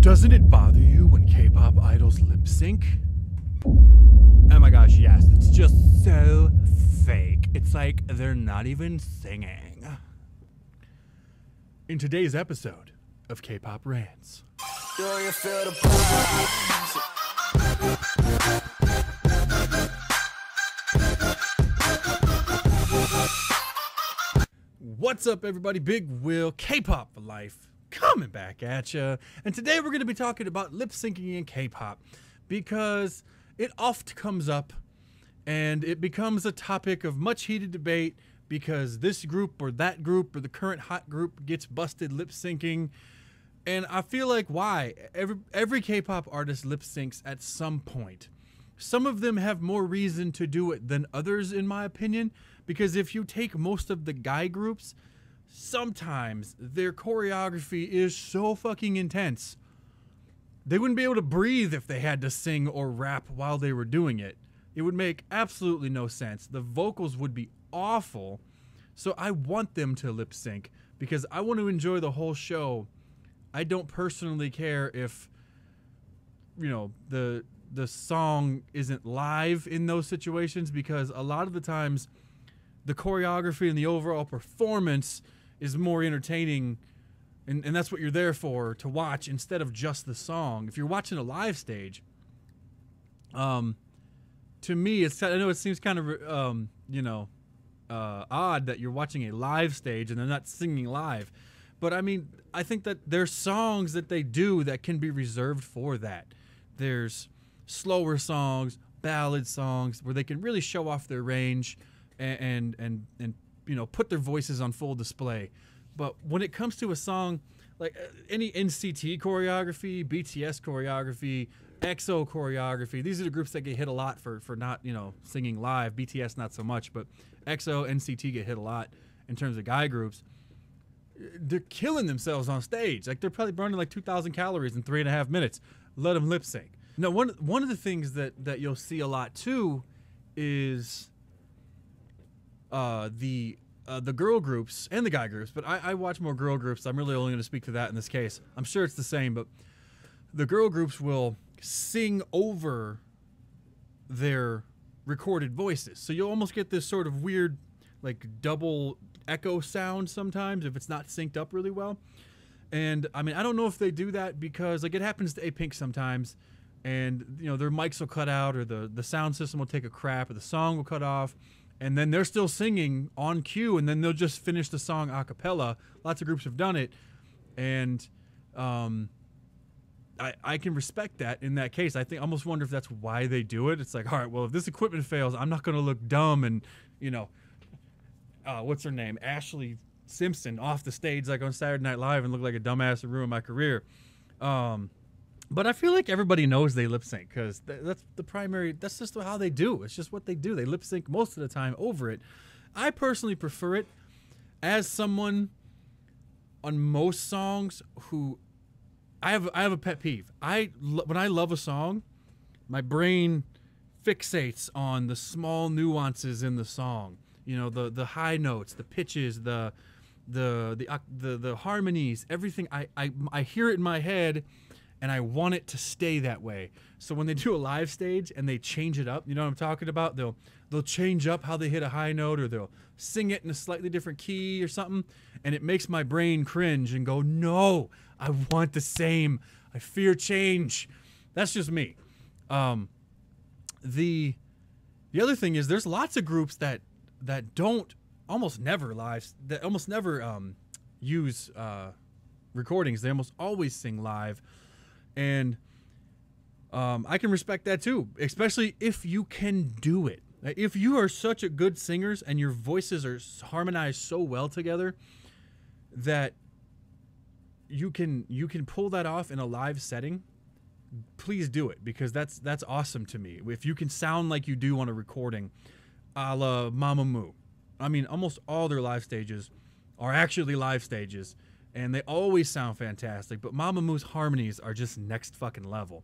Doesn't it bother you when K-pop idols lip sync? Oh my gosh, yes. It's just so fake. It's like they're not even singing. In today's episode of Kpop Rantz. Do you feel the vibes? What's up, everybody? Big Will, K-pop for life, coming back at ya. And today we're going to be talking about lip syncing in K-pop because it oft comes up and it becomes a topic of much heated debate because this group or that group or the current hot group gets busted lip syncing. And I feel like why? Every K-pop artist lip syncs at some point. Some of them have more reason to do it than others, in my opinion, because if you take most of the guy groups, sometimes their choreography is so fucking intense. They wouldn't be able to breathe if they had to sing or rap while they were doing it. It would make absolutely no sense. The vocals would be awful. So I want them to lip sync because I want to enjoy the whole show. I don't personally care if, you know, the song isn't live in those situations, because a lot of the times the choreography and the overall performance is more entertaining, and that's what you're there for, to watch, instead of just the song. If you're watching a live stage, to me, I know it seems kind of odd that you're watching a live stage and they're not singing live, but I mean, I think that there's songs that they do that can be reserved for that. There's slower songs, ballad songs, where they can really show off their range and you know, put their voices on full display. But when it comes to a song like any NCT choreography, BTS choreography, EXO choreography, these are the groups that get hit a lot for not, you know, singing live. BTS not so much, but EXO, NCT get hit a lot in terms of guy groups. They're killing themselves on stage. Like, they're probably burning like 2,000 calories in 3.5 minutes. Let them lip sync. Now, one of the things that you'll see a lot too is the girl groups and the guy groups, but I watch more girl groups. I'm really only going to speak to that in this case. I'm sure it's the same, but the girl groups will sing over their recorded voices. So you'll almost get this sort of weird, like, double echo sound sometimes if it's not synced up really well. And I mean, I don't know if they do that because, like, it happens to A-Pink sometimes, and, you know, their mics will cut out, or the sound system will take a crap, or the song will cut off, and then they're still singing on cue, and then they'll just finish the song a cappella. Lots of groups have done it, and I can respect that in that case. I almost wonder if that's why they do it. It's like, all right, well, if this equipment fails, I'm not going to look dumb and, you know, what's her name? Ashley Simpson off the stage like on Saturday Night Live and look like a dumbass and ruin my career. But I feel like everybody knows they lip sync because that's the primary. That's just how they do. It's just what they do. They lip sync most of the time over it. I personally prefer it as someone on most songs who I have a pet peeve. When I love a song, my brain fixates on the small nuances in the song. You know, the high notes, the pitches, the harmonies, everything. I hear it in my head, and I want it to stay that way. So when they do a live stage and they change it up, you know what I'm talking about? They'll change up how they hit a high note, or they'll sing it in a slightly different key or something, and it makes my brain cringe and go, no, I want the same. I fear change. That's just me. The other thing is, there's lots of groups that don't almost never use recordings. They almost always sing live, and I can respect that too, especially if you can do it. If you are such a good singers and your voices are harmonized so well together that you can pull that off in a live setting, please do it, because that's awesome to me. If you can sound like you do on a recording, a la Mamamoo. I mean, almost all their live stages are actually live stages, and they always sound fantastic, but Mamamoo's harmonies are just next fucking level.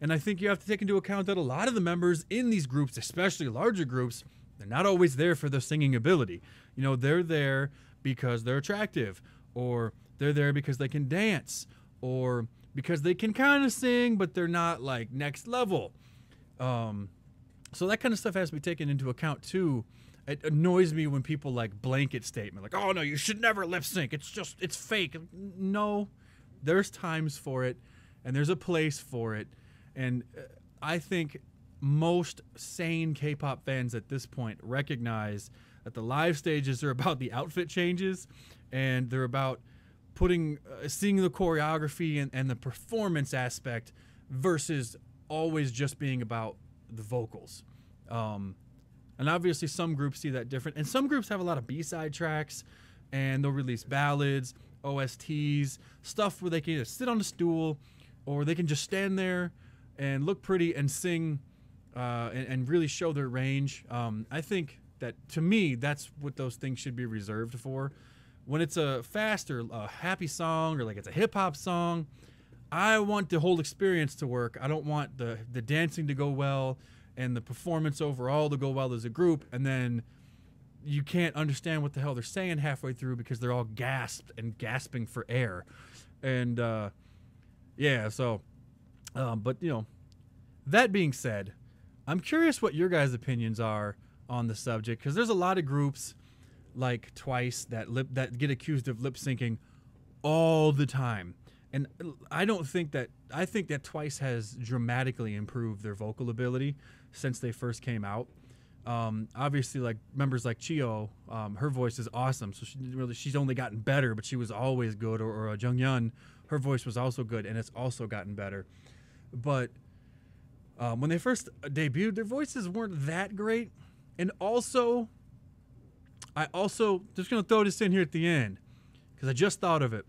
And I think you have to take into account that a lot of the members in these groups, especially larger groups, they're not always there for their singing ability. You know, they're there because they're attractive, or they're there because they can dance, or because they can kind of sing, but they're not like next level. So that kind of stuff has to be taken into account too. It annoys me when people like blanket statement, like, oh no, you should never lip sync. It's fake. No, there's times for it and there's a place for it. And I think most sane K-pop fans at this point recognize that the live stages are about the outfit changes and they're about seeing the choreography and the performance aspect versus always just being about the vocals. And obviously some groups see that different. And some groups have a lot of B-side tracks and they'll release ballads, OSTs, stuff where they can either sit on a stool or they can just stand there and look pretty and sing and really show their range. I think that, to me, that's what those things should be reserved for. When it's a fast or a happy song or like it's a hip-hop song, I want the whole experience to work. I don't want the dancing to go well and the performance overall to go well as a group, and then you can't understand what the hell they're saying halfway through because they're all gasping for air. And yeah, so but you know, that being said, I'm curious what your guys' opinions are on the subject, because there's a lot of groups like Twice that get accused of lip syncing all the time. And I think that Twice has dramatically improved their vocal ability since they first came out. Obviously, like members like Chio, her voice is awesome. So she's only gotten better, but she was always good. Or Junghyun, her voice was also good, and it's also gotten better. But when they first debuted, their voices weren't that great. And also, I just gonna throw this in here at the end because I just thought of it.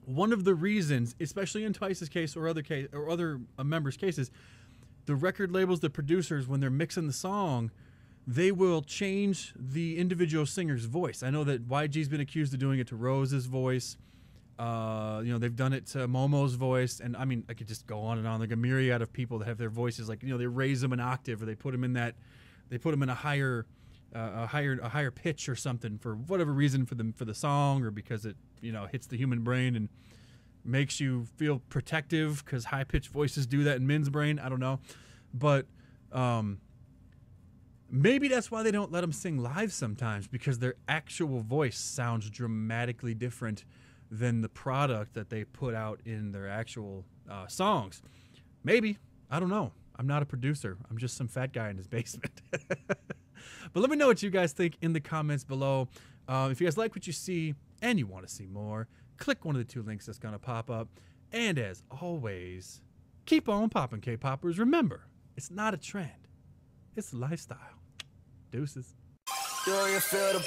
One of the reasons, especially in Twice's case or other members' cases, the record labels, the producers, when they're mixing the song, they will change the individual singer's voice. I know that YG's been accused of doing it to Rose's voice. You know, they've done it to Momo's voice, and I mean, I could just go on and on. Like a myriad of people that have their voices, like, you know, they raise them an octave or they put them in a higher pitch or something for whatever reason for the song, or because it, you know, hits the human brain and makes you feel protective, because high-pitched voices do that in men's brain. I don't know. But maybe that's why they don't let them sing live sometimes, because their actual voice sounds dramatically different than the product that they put out in their actual songs. Maybe. I don't know. I'm not a producer. I'm just some fat guy in his basement. But let me know what you guys think in the comments below. If you guys like what you see and you want to see more, click one of the two links that's going to pop up. And as always, keep on popping, K-Poppers. Remember, it's not a trend. It's a lifestyle. Deuces. Do you feel the